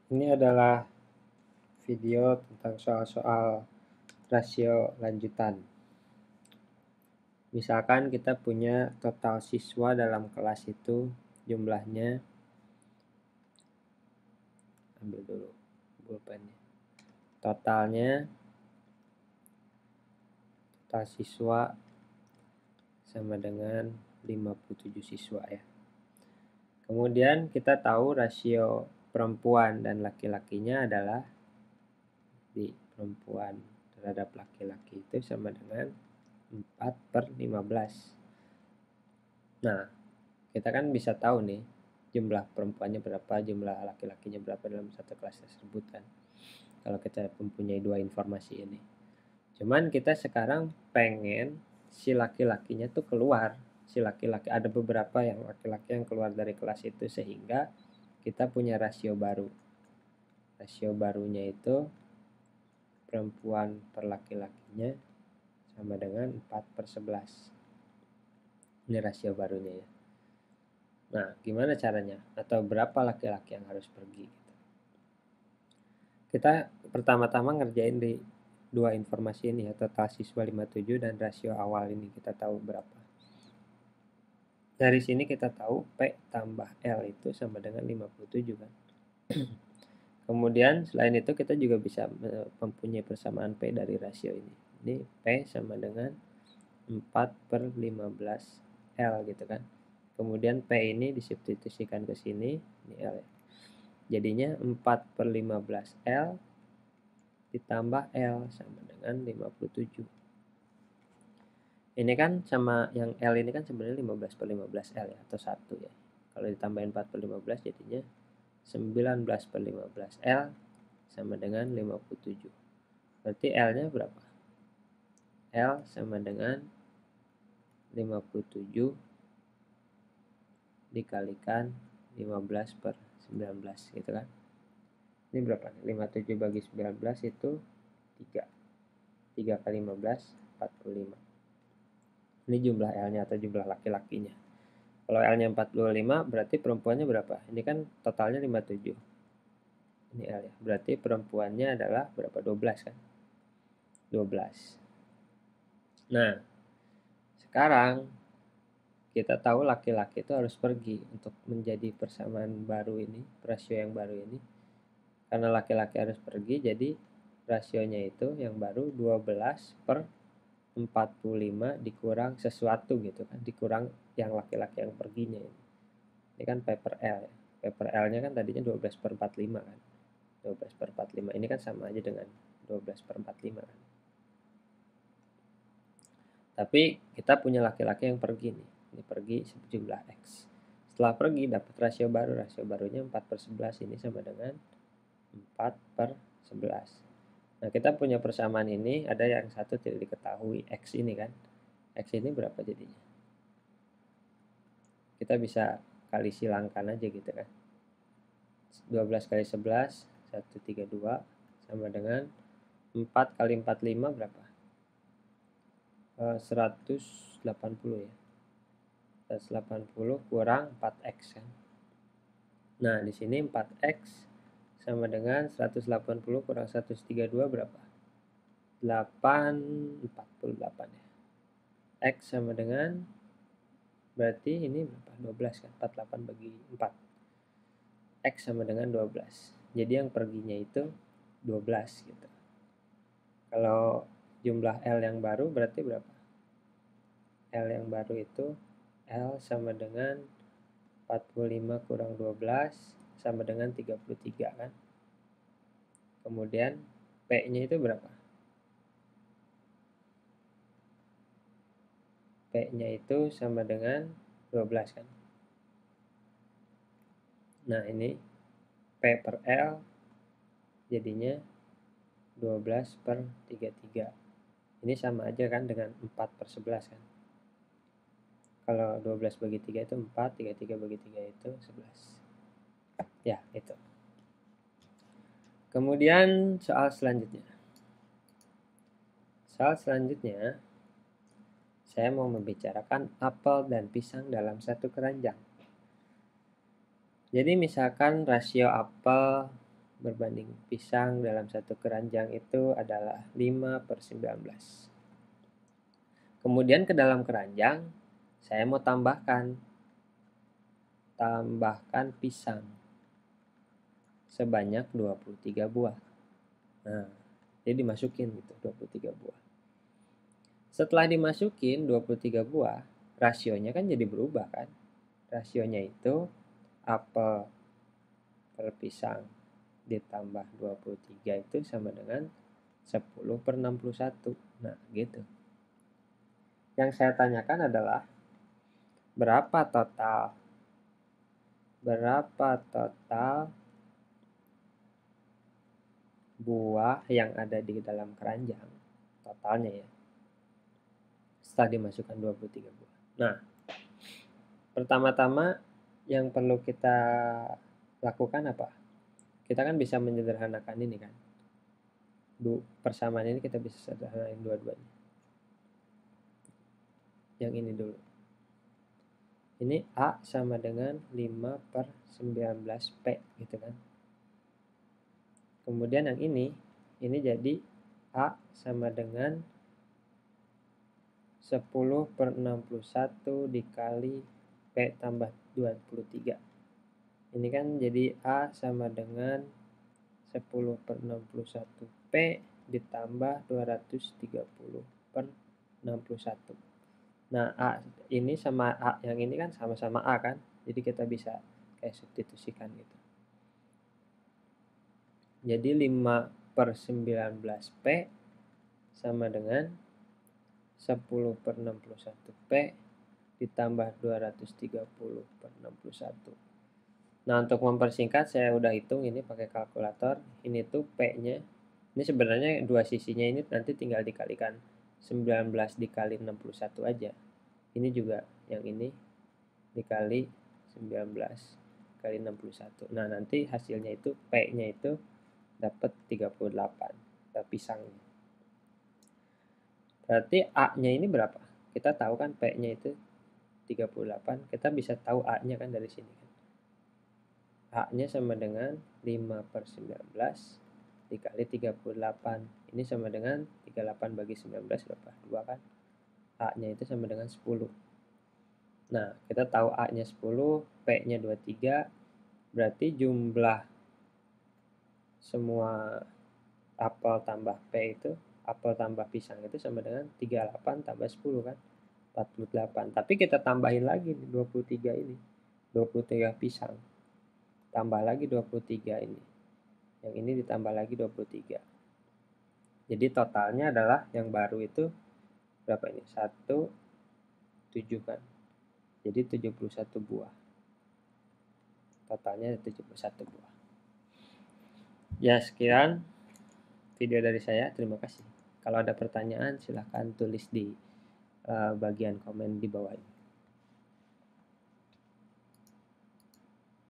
Ini adalah video tentang soal-soal rasio lanjutan. Misalkan kita punya total siswa dalam kelas itu jumlahnya, ambil dulu pulpennya. Total siswa sama dengan 57 siswa ya. Kemudian kita tahu rasio perempuan dan laki-lakinya adalah di perempuan terhadap laki-laki itu sama dengan 4/15. Nah, kita kan bisa tahu nih jumlah perempuannya berapa, jumlah laki-lakinya berapa dalam satu kelas tersebut kan. Kalau kita mempunyai dua informasi ini. Cuman kita sekarang pengen si laki-lakinya tuh keluar. Si laki-laki ada beberapa yang laki-laki yang keluar dari kelas itu sehingga kita punya rasio baru. Rasio barunya itu perempuan per laki-lakinya sama dengan 4/11. Ini rasio barunya ya. Nah, gimana caranya? Atau berapa laki-laki yang harus pergi? Kita pertama-tama ngerjain di dua informasi ini ya, total siswa 57 dan rasio awal ini kita tahu berapa. Dari sini kita tahu P tambah L itu sama dengan 57 kan. Kemudian selain itu kita juga bisa mempunyai persamaan P dari rasio ini. Ini P sama dengan 4/15 L gitu kan. Kemudian P ini disubstitusikan ke sini, ini L ya. Jadinya 4/15 L ditambah L sama dengan 57. Ini kan sama yang L ini kan sebenarnya 15/15 L ya, atau 1 ya. Kalau ditambahin 4/15 jadinya 19/15 L sama dengan 57. Berarti L-nya berapa? L sama dengan 57 dikalikan 15/19 gitu kan. Ini berapa? 57 bagi 19 itu 3. 3 kali 15, 45. Ini jumlah L-nya atau jumlah laki-lakinya. Kalau L-nya 45 berarti perempuannya berapa? Ini kan totalnya 57. Ini L ya. Berarti perempuannya adalah berapa? 12 kan? 12. Nah, sekarang kita tahu laki-laki itu harus pergi untuk menjadi persamaan baru ini, rasio yang baru ini. Karena laki-laki harus pergi, jadi rasionya itu yang baru 12/45 dikurang sesuatu gitu kan, dikurang yang laki-laki yang perginya ini. Ini kan P per L ya. P per L-nya kan tadinya 12/45 kan. 12/45 ini kan sama aja dengan 12/45 kan. Tapi kita punya laki-laki yang pergi nih. Ini pergi sejumlah X. Setelah pergi dapat rasio baru. Rasio barunya 4/11 ini sama dengan 4/11. Nah, kita punya persamaan ini, ada yang satu tidak diketahui, X ini kan. X ini berapa jadinya? Kita bisa kali silangkan aja gitu kan. 12 kali 11, 132 sama dengan 4 kali 45 berapa? 180 ya. 180 kurang 4X kan. Nah, di sini 4X sama dengan 180 kurang 132 berapa? 48 ya. X sama dengan, berarti ini berapa? 12 kan? 48 bagi 4. X sama dengan 12. Jadi yang perginya itu 12 gitu. Kalau jumlah L yang baru berarti berapa? L yang baru itu L sama dengan 45 kurang 12 sama dengan 33 kan. Kemudian P-nya itu berapa? P-nya itu sama dengan 12 kan. Nah, ini P per L jadinya 12/33. Ini sama aja kan dengan 4/11 kan. Kalau 12 bagi 3 itu 4, 33 bagi 3 itu 11. Ya, itu. Kemudian soal selanjutnya. Soal selanjutnya, saya mau membicarakan apel dan pisang dalam satu keranjang. Jadi misalkan rasio apel berbanding pisang dalam satu keranjang itu adalah 5/19. Kemudian ke dalam keranjang, saya mau tambahkan pisang sebanyak 23 buah. Nah, jadi dimasukin gitu 23 buah. Setelah dimasukin 23 buah, rasionya kan jadi berubah kan? Rasionya itu apel per pisang ditambah 23 itu sama dengan 10/61. Nah, gitu. Yang saya tanyakan adalah berapa total buah yang ada di dalam keranjang totalnya ya, setelah dimasukkan 23 buah. Nah, pertama-tama yang perlu kita lakukan apa? Kita kan bisa menyederhanakan ini kan. Persamaan ini kita bisa sederhanain dua-duanya. Yang ini dulu. Ini A sama dengan 5/19P gitu kan. Kemudian yang ini jadi A sama dengan 10/61 dikali P tambah 23. Ini kan jadi A sama dengan 10/61 P ditambah 230/61. Nah, A ini sama A yang ini kan sama-sama A kan, jadi kita bisa kayak substitusikan gitu. Jadi 5/19 P sama dengan 10/61 P ditambah 230/61. Nah, untuk mempersingkat saya udah hitung ini pakai kalkulator. Ini tuh P-nya. Ini sebenarnya dua sisinya ini nanti tinggal dikalikan 19 dikali 61 aja. Ini juga yang ini dikali 19 kali 61. Nah, nanti hasilnya itu P-nya itu dapat 38. Pisangnya. Berarti A-nya ini berapa? Kita tahu kan P-nya itu 38. Kita bisa tahu A-nya kan dari sini. A-nya sama dengan 5/19 dikali 38. Ini sama dengan 38 bagi 19 berapa? 2 kan? A-nya itu sama dengan 10. Nah, kita tahu A-nya 10, P-nya 23. Berarti jumlah semua apel tambah P itu, apel tambah pisang itu sama dengan 38 tambah 10 kan? 48. Tapi kita tambahin lagi 23 ini. 23 pisang. Tambah lagi 23 ini. Yang ini ditambah lagi 23. Jadi totalnya adalah yang baru itu berapa ini? 1, 7 kan. Jadi 71 buah. Totalnya 71 buah. Ya, sekian video dari saya. Terima kasih. Kalau ada pertanyaan silahkan tulis di bagian komen di bawah ini.